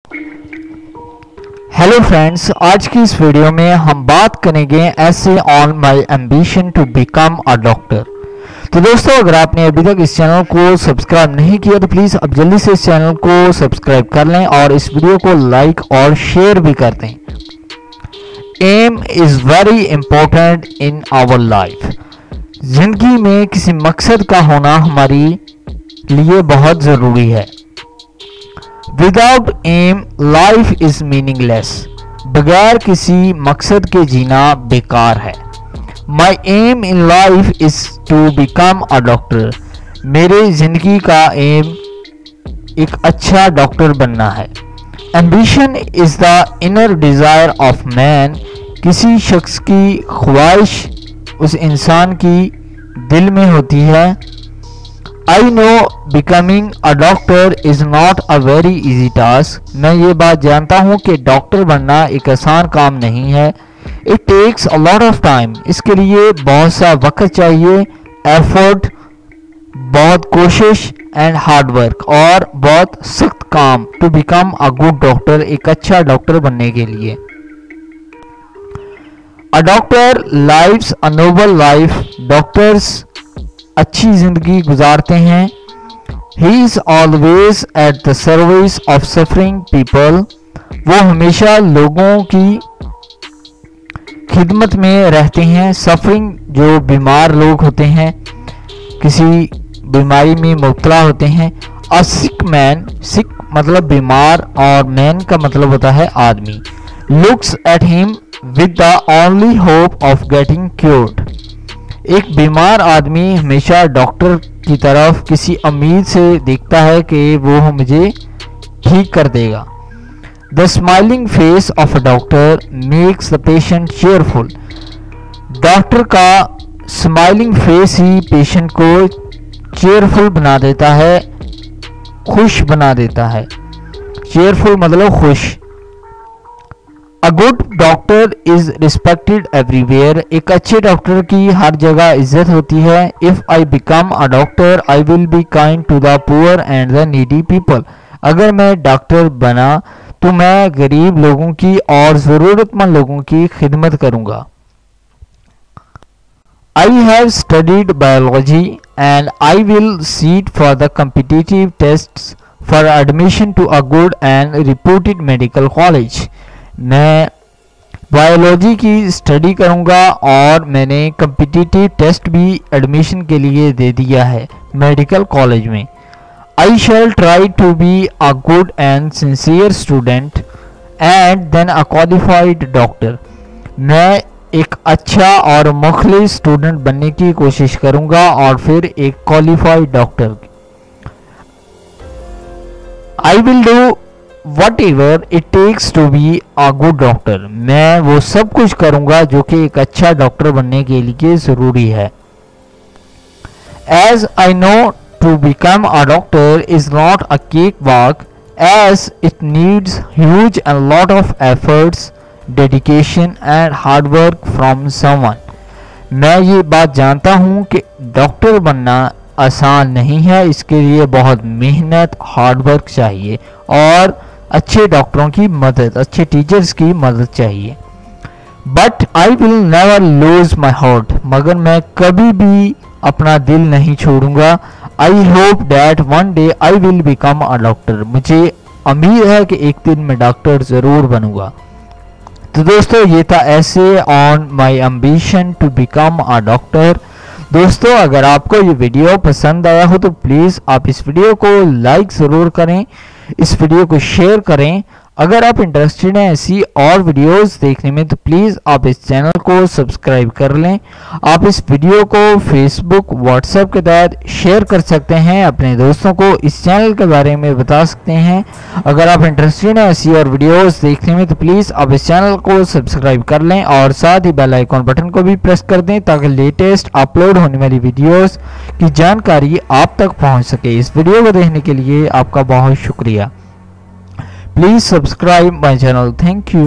Hello friends, आज की इस वीडियो में हम बात करेंगे essay on my ambition to become a doctor. तो दोस्तों, अगर आपने अभी तक इस चैनल को सब्सक्राइब नहीं किया तो प्लीज़ अब जल्दी से इस चैनल को सब्सक्राइब कर लें और इस वीडियो को लाइक और शेयर भी कर दें। Aim is very important in our life. जिंदगी में किसी मकसद का होना हमारी लिए बहुत ज़रूरी है। Without aim life is meaningless. बगैर किसी मकसद के जीना बेकार है। My aim in life is to become a doctor. मेरे जिंदगी का एम एक अच्छा डॉक्टर बनना है। Ambition is the inner desire of man. किसी शख्स की ख्वाहिश उस इंसान की दिल में होती है। I know becoming a doctor is not a very easy task। मैं ये बात जानता हूँ कि डॉक्टर बनना एक आसान काम नहीं है। It takes a lot of time। इसके लिए बहुत सा वक्त चाहिए, एफर्ट, बहुत कोशिश एंड हार्ड वर्क और बहुत सख्त काम to become a good doctor. एक अच्छा डॉक्टर बनने के लिए a doctor lives a noble life. Doctors अच्छी जिंदगी गुजारते हैं। He is always at the service of suffering people. वो हमेशा लोगों की खिदमत में रहते हैं। सफरिंग जो बीमार लोग होते हैं, किसी बीमारी में मुब्तला होते हैं। अ सिक मैन, सिक मतलब बीमार और मैन का मतलब होता है आदमी। Looks at him with the only hope of getting cured. एक बीमार आदमी हमेशा डॉक्टर की तरफ किसी उम्मीद से देखता है कि वो मुझे ठीक कर देगा। The smiling face of a doctor makes the patient cheerful. Doctor का स्माइलिंग फेस ही पेशेंट को चेयरफुल बना देता है, खुश बना देता है। चेयरफुल मतलब खुश। A good doctor is respected everywhere. एक अच्छे डॉक्टर की हर जगह इज्जत होती है। If I become a doctor I will be kind to the poor and the needy people. अगर मैं डॉक्टर बना तो मैं गरीब लोगों की और ज़रूरतमंद लोगों की खिदमत करूंगा। I have studied biology and I will sit for the competitive tests for admission to a good and reputed medical college. मैं बायोलॉजी की स्टडी करूंगा और मैंने कम्पिटिटिव टेस्ट भी एडमिशन के लिए दे दिया है मेडिकल कॉलेज में। I shall try to be a good and sincere student and then a qualified doctor. मैं एक अच्छा और मुखलिस स्टूडेंट बनने की कोशिश करूंगा और फिर एक qualified doctor. I will do whatever it takes to be a good doctor। मैं वो सब कुछ करूंगा जो कि एक अच्छा डॉक्टर बनने के लिए जरूरी है। As I know to become a doctor is not a cakewalk, as it needs huge and lot of efforts, dedication and hard work from someone। मैं ये बात जानता हूँ कि डॉक्टर बनना आसान नहीं है। इसके लिए बहुत मेहनत, हार्ड वर्क चाहिए और अच्छे डॉक्टरों की मदद, अच्छे टीचर्स की मदद चाहिए। But I will never lose my heart. मगर मैं कभी भी अपना दिल नहीं छोड़ूंगा। I hope that one day I will become a doctor. मुझे उम्मीद है कि एक दिन मैं डॉक्टर ज़रूर बनूंगा। तो दोस्तों, ये था essay on my ambition to become a doctor. दोस्तों, अगर आपको ये वीडियो पसंद आया हो तो प्लीज़ आप इस वीडियो को लाइक ज़रूर करें, इस वीडियो को शेयर करें। अगर आप इंटरेस्टेड हैं ऐसी और वीडियोस देखने में तो प्लीज़ आप इस चैनल को सब्सक्राइब कर लें। आप इस वीडियो को फेसबुक, व्हाट्सएप के तहत शेयर कर सकते हैं, अपने दोस्तों को इस चैनल के बारे में बता सकते हैं। अगर आप इंटरेस्टेड हैं ऐसी और वीडियोस देखने में तो प्लीज़ आप इस चैनल को सब्सक्राइब कर लें और साथ ही बेल आइकॉन बटन को भी प्रेस कर दें ताकि लेटेस्ट अपलोड होने वाली वीडियोस की जानकारी आप तक पहुँच सके। इस वीडियो को देखने के लिए आपका बहुत शुक्रिया। Please subscribe my channel. Thank you.